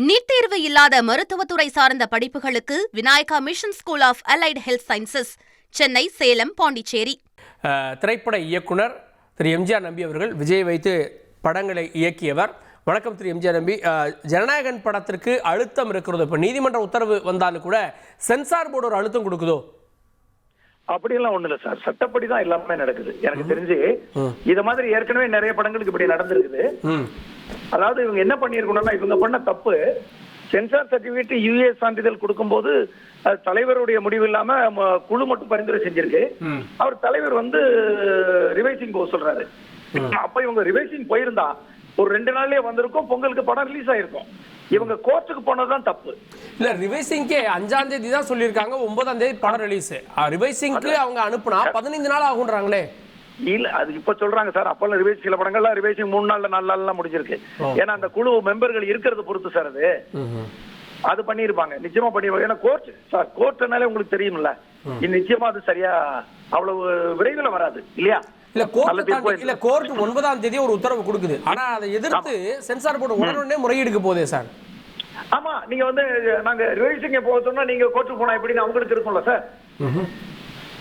NEET தேர்வு இல்லாத மருத்துவத்துறை சார்ந்த படிப்புகளுக்கு Vinayaka Mission School of Allied Health Sciences, Chennai, Salem, Pondicherry. திரைப்பட இயக்குனர் திரு எம்ஜிஆர் நம்பி அவர்கள் விஜய் வைத்து படங்களை இயக்கியவர். வணக்கம் திரு எம்ஜிஆர் நம்பி. ஜனநாயகன் படத்திற்கு அழுத்தம் இருக்கிறது. இப்போ நீதிமன்ற உத்தரவு வந்தாலும் கூட சென்சார் போர்டு ஒரு அழுத்தம் கொடுக்குதோ? அப்படியெல்லாம் ஒண்ணு இல்ல சார், சட்டப்படி தான் எல்லாமே நடக்குது. எனக்கு தெரிஞ்சு இத மாதிரி ஏற்கனவே நிறைய படங்களுக்கு இப்படி நடந்திருக்குது. அதாவது இவங்க என்ன பண்ணிருக்கணும்னா, இவங்க பண்ண தப்பு, சென்சார் சர்டிபிகேட் யுஏ சான்றிதழ் கொடுக்கும்போது தலைவருடைய முடிவு இல்லாம குழு மட்டும் பரிந்துரை செஞ்சிருக்கு. அவர் தலைவர் ரிவைசிங் போக சொல்றாரு. அப்ப இவங்க ரிவைசிங் போயிருந்தா ஒரு 2 நாள்லயே வந்திருக்கும், பொங்கலுக்கு படம் ரிலீஸ் ஆயிருக்கும். இவங்க கோர்ட்டுக்கு போனதுதான் தப்பு. இல்ல, ரிவைசிங்க்கு 5ஆம் தேதி தான் சொல்லியிருக்காங்க, 9ஆம் தேதி படம் ரிலீஸ். ரிவைசிங்க்கு அவங்க அனுப்புனா 15 நாள் ஆகுன்றாங்களே. இல்ல, அது இப்ப சொல்றாங்க சார். அப்பெல்லாம் ரிவைஸ் சில படங்கள்லாம் ரிவைசிங் 3 நாள்ல 4 நாள்லாம் முடிஞ்சிருக்கு. ஏன்னா அந்த குழு மெம்பர்கள் இருக்கிறத பொறுத்து சார் அது பண்ணிருப்பாங்க, நிச்சயமா பண்ணிருப்பாங்க. ஏன்னா கோர்ட் சார், கோர்ட்னாலே உங்களுக்கு தெரியும்ல, நிச்சயமா அது சரியா அவ்வளவு விரைவில் வராது இல்லையா? இல்ல, கோர்ட் 9ஆம் தேதி ஒரு உத்தரவு கொடுக்குது. ஆனா அதை எதிர்த்து சென்சார் போர்டு உடனே முறையீடுக்கு போதே சார். ஆமா, நீங்க நாங்க ரிவைசிங் போக சொன்னா நீங்க கோர்ட்டுக்கு போனா எப்படின்னு அவங்களுக்கு இருக்கும்ல சார்.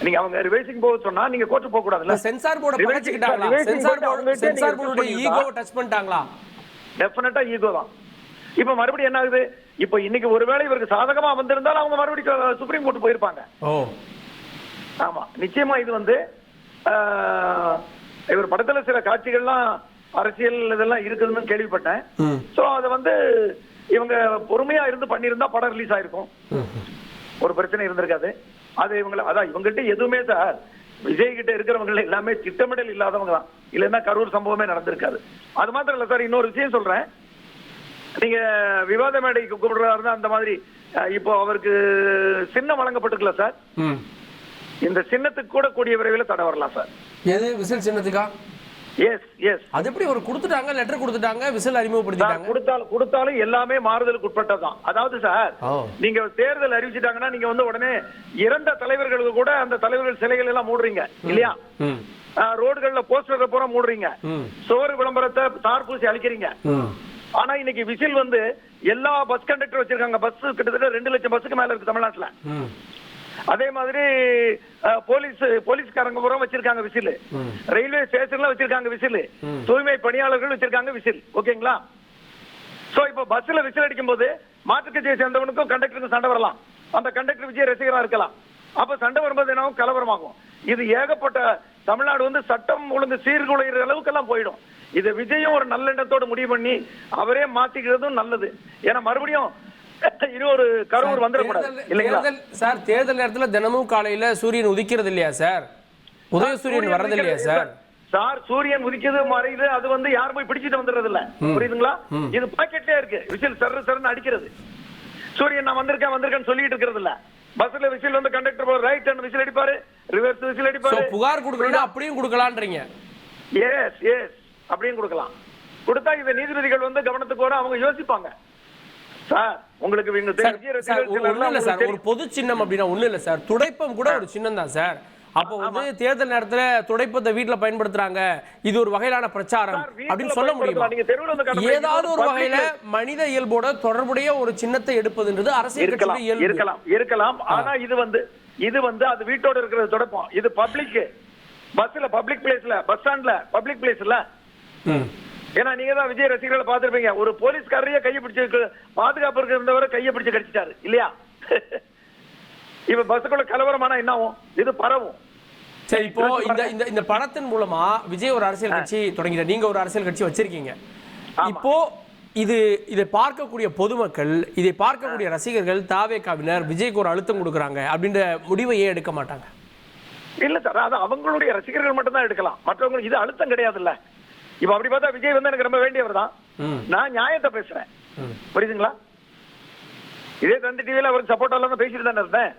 நீங்க அவங்க ரிவைசிங் போக சொன்னா நீங்க கோர்ட்டு போக கூடாதுல்ல. சென்சார் போர்டு பகச்சிட்டாங்களா? சென்சார் போர்டுடைய ஈகோவை டச் பண்ணிட்டாங்களா? டெஃபினட்டா ஈகோ தான். இப்ப மறுபடியும் என்ன ஆகுது? இப்ப இன்னைக்கு ஒருவேளை இவருக்கு சாதகமா வந்திருந்தாலும் அவங்க மறுபடியும் சுப்ரீம் கோர்ட் போயிருப்பாங்க. ஆமா, நிச்சயமா இது இவர் படத்துல சில காட்சிகள்லாம் அரசியல் இதெல்லாம் இருக்குதுன்னு கேள்விப்பட்டேன். சோ அத இவங்க பொறுமையா இருந்து பண்ணிருந்தா படம் ரிலீஸ் ஆயிருக்கும், ஒரு பிரச்சனை இருந்திருக்காது. அது இவங்ககிட்ட எதுவுமே சார், விஜய் கிட்ட இருக்கிறவங்க எல்லாமே திட்டமிடல் இல்லாதவங்க தான், இல்லைன்னா கரூர் சம்பவமே நடந்திருக்காது. அது மாத்திரம் இல்ல சார், இன்னொரு விஷயம் சொல்றேன். நீங்க விவாத மேடைக்கு கூப்பிடுறாருன்னா அந்த மாதிரி இப்போ அவருக்கு சின்னம் வழங்கப்பட்டுக்கல சார். இந்த சின்னத்துக்கு கூட கூடிய விரைவில் தடை வரலாம் சார். எது விசில் சின்னத்துக்கா? S S. அது எப்படி ஒரு கொடுத்துட்டாங்க, லெட்டர் கொடுத்துட்டாங்க, விசில் அறிமுகப்படுத்திட்டாங்க. கொடுத்தாலும் எல்லாமே மாறுதலுக்கு உட்பட்டதான். அதாவது சார், நீங்க தேர்தல் அறிவிச்சிட்டாங்கன்னா நீங்க உடனே இறந்த தலைவர்களுக்கு கூட அந்த தலைவர்கள் சிலைகள் எல்லாம் மூடுறீங்க இல்லையா? ரோடுகள்ல போஸ்டர் பூரா மூடுறீங்க, சோறு விளம்பரத்தை தார் பூசி அழிக்கிறீங்க. ஆனா இன்னைக்கு விசில் எல்லா பஸ் கண்டக்டர் வச்சிருக்காங்க. பஸ் கிட்டத்தட்ட 2 லட்சம் பஸ்ஸுக்கு மேல இருக்கு தமிழ்நாட்டுல. அதே மாதிரி போலீஸ்காரங்க பூரா வச்சிருக்காங்க விசில், ரயில்வே ஸ்டேஷன்ல வச்சிருக்காங்க விசில், தூய்மை பணியாளர்கள் வச்சிருக்காங்க விசில். ஓகேங்களா? சோ இப்ப பஸ்ல விசில் அடிக்கும் போது மாற்றுக் கட்சியை சேர்ந்தவனுக்கும் கண்டக்டருக்கும் சண்டை வரலாம், அந்த கண்டக்டர் விஜய் ரசிகரா இருக்கலாம். அப்ப சண்டை வரும்போது என்ன கலவரமாகும். இது ஏகப்பட்ட தமிழ்நாடு சட்டம் ஒழுங்கு சீர்குலைகிற அளவுக்கு எல்லாம் போயிடும். இது விஜயும் ஒரு நல்லெண்ணத்தோடு முடிவு பண்ணி அவரே மாத்திக்கிறதும் நல்லது. ஏன்னா மறுபடியும் இன்னொரு கரூர் வந்துடக்கூடாது இல்லைங்களா சார்? தேர்தல் நேரத்தில் தினமும் காலையில சூரியன் உதிக்கிறது இல்லையா சார்? உதய சூரியன் வர்றது இல்லையா சார்? சார், சூரியன் உதிக்கிறது மறையுது, அது யாரும் போய் பிடிச்சிட்டு வந்துடுறது இல்ல, புரியுதுங்களா? இது பாக்கெட்லயே இருக்கு. விசில் சர்ன்னு அடிக்கிறது. சூரியன் நான் வந்திருக்கேன்னு சொல்லிட்டு இருக்கிறது இல்ல. பஸ்ல whistle conductor right hand whistle அடிப்பாரு, ரிவர்ஸ் விசில் அடிப்பாரு. புகார் கொடுக்கணும், அப்படியும் கொடுக்கலான்றீங்க? எஸ் எஸ், அப்படியும் கொடுக்கலாம். கொடுத்தா இதை நீதிபதிகள் கவனத்துக்கு வர அவங்க யோசிப்பாங்க. சார், உங்களுக்கு ஒரு பொது சின்னம் அப்படின்னா ஒண்ணு இல்ல சார், துடைப்பம் கூட ஒரு சின்னம் தான் சார். அப்போ தேர்தல் நேரத்துல துடைப்பத்தை வீட்டுல பயன்படுத்துறாங்க, இது ஒரு வகையிலான பிரச்சாரம் அப்படின்னு சொல்ல முடியுமா? ஏதாவது ஒரு வகையில மனித இயல்போட தொடர்புடைய ஒரு சின்னத்தை எடுப்பதுன்றது அரசியல் இருக்கலாம். ஆனா இது அது வீட்டோட இருக்கிறது துடைப்பம். இது பப்ளிக் பஸ்ல, பப்ளிக் பிளேஸ்ல, பஸ் ஸ்டாண்ட்ல, பப்ளிக் பிளேஸ் இல்ல. ஏன்னா நீங்க தான் விஜய் ரசிகர்களை பார்த்திருப்பீங்க, ஒரு போலீஸ்காரரையே கையை பிடிச்சு பாதுகாப்பு இருந்தவரை கையை பிடிச்சு கடிச்சிட்டாரு இல்லையா? இப்ப பஸ்ஸுக்குள்ள கலவரமானா என்ன ஆகும்? இது பரவும். சரி, இப்போ இந்த படத்தின் மூலமா விஜய் ஒரு அரசியல் கட்சி தொடங்கிட்டார், நீங்க ஒரு அரசியல் கட்சி வச்சிருக்கீங்க. இப்போ இதை பார்க்கக்கூடிய பொதுமக்கள், இதை பார்க்கக்கூடிய ரசிகர்கள், தாவேகாவினர் விஜய்க்கு ஒரு அழுத்தம் கொடுக்குறாங்க அப்படின்ற முடிவை ஏன் எடுக்க மாட்டாங்க? இல்ல சார், அது அவங்களுடைய ரசிகர்கள் மட்டும் தான் எடுக்கலாம், மற்றவங்களுக்கு இது அழுத்தம் கிடையாதுல்ல. இப்ப அப்படி பார்த்தா விஜய் எனக்கு ரொம்ப வேண்டியவர் தான். நான் நியாயத்தை பேசுறேன், புரியுதுங்களா? இதே தந்தி டிவியில அவருக்கு சப்போர்ட் எல்லாம் பேசிட்டு தானே இருந்தேன்.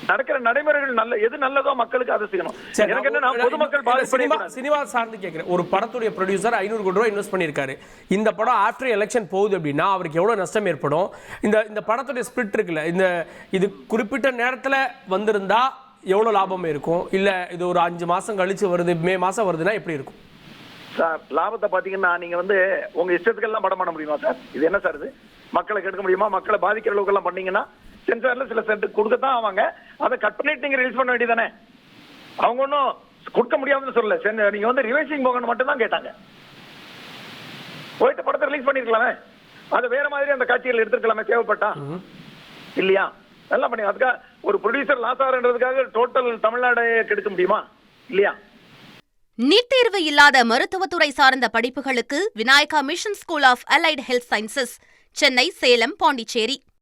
நடக்கிற நடைமுறைகள் எது நல்லதோ மக்களுக்கு அதை செய்யணும். எனக்கு என்ன, பொதுமக்கள் சினிமா சார்ந்து கேட்கிறேன். ஒரு படத்துடைய ப்ரொடியூசர் 500 கோடி ரூபாய் இன்வெஸ்ட் பண்ணிருக்காரு. இந்த படம் ஆஃப்டர் எலெக்ஷன் போகுது அப்படின்னா அவருக்கு எவ்வளவு நஷ்டம் ஏற்படும்? இந்த படத்துடைய ஸ்பிரிட் இருக்குல்ல, இது குறிப்பிட்ட நேரத்துல வந்திருந்தா எவ்வளவு லாபம் இருக்கும்? இல்ல இது ஒரு 5 மாசம் கழிச்சு வருது, மே மாசம் வருதுன்னா எப்படி இருக்கும்? சார் லாபத்தை பாத்தீங்கன்னா நீங்க வந்து உங்க இஷ்டத்துக்கெல்லாம் படம் பண்ண முடியுமா சார்? இது என்ன சார் இது? மக்களை கெடுக்க முடியுமா? மக்களை பாதிக்கிற அளவுக்கு எல்லாம் பண்ணீங்கன்னா சென்சார்ல சில சென்ட் கொடுக்கத்தான் ஆவாங்க. அதை கட் பண்ணிட்டு நீங்க ரிலீஸ் பண்ண வேண்டியதானே? அவங்க ஒன்றும் கொடுக்க முடியாதுன்னு சொல்லல. நீங்க வந்து ரிவைசிங் போகணும் மட்டும் தான் கேட்டாங்க. போயிட்டு படத்தை ரிலீஸ் பண்ணிருக்கலாமே, அது வேற மாதிரி அந்த காட்சிகள் எடுத்துருக்கலாமே தேவைப்பட்டா இல்லையா? நல்லா பண்ணி அதுக்காக ஒரு ப்ரொடியூசர் லாஸ் ஆகிறதுக்காக டோட்டல் தமிழ்நாடு கெடுக்க முடியுமா? இல்லையா? நீட் தேர்வு இல்லாத மருத்துவத்துறை சார்ந்த படிப்புகளுக்கு Vinayaka Mission School of Allied Health Sciences, Chennai, Salem, Pondicherry.